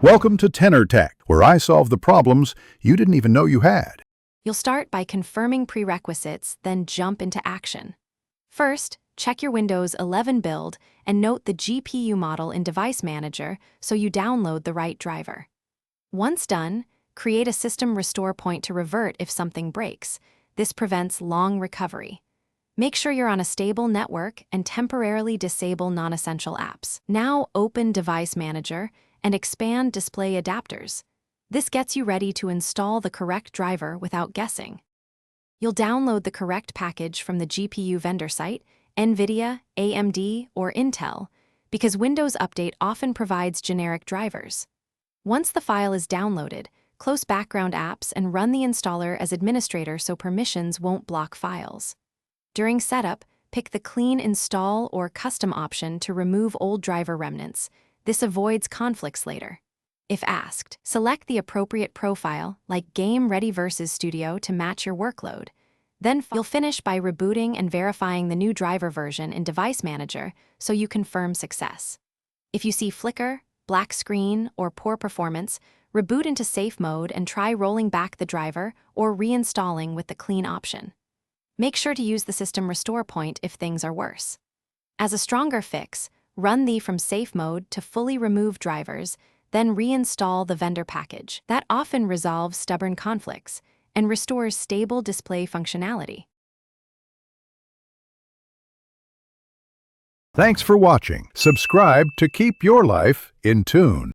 Welcome to Tenor Tech, where I solve the problems you didn't even know you had. You'll start by confirming prerequisites, then jump into action. First, check your Windows 11 build and note the GPU model in Device Manager so you download the right driver. Once done, create a system restore point to revert if something breaks. This prevents long recovery. Make sure you're on a stable network and temporarily disable non-essential apps. Now open Device Manager and expand Display Adapters. This gets you ready to install the correct driver without guessing. You'll download the correct package from the GPU vendor site, NVIDIA, AMD, or Intel, because Windows Update often provides generic drivers. Once the file is downloaded, close background apps and run the installer as administrator so permissions won't block files. During setup, pick the Clean Install or Custom option to remove old driver remnants. This avoids conflicts later. If asked, select the appropriate profile, like Game Ready versus Studio, to match your workload. Then you'll finish by rebooting and verifying the new driver version in Device Manager so you confirm success. If you see flicker, black screen, or poor performance, reboot into safe mode and try rolling back the driver or reinstalling with the Clean option. Make sure to use the system restore point if things are worse. As a stronger fix, run the from safe mode to fully remove drivers, then reinstall the vendor package. That often resolves stubborn conflicts and restores stable display functionality. Thanks for watching. Subscribe to keep your life in tune.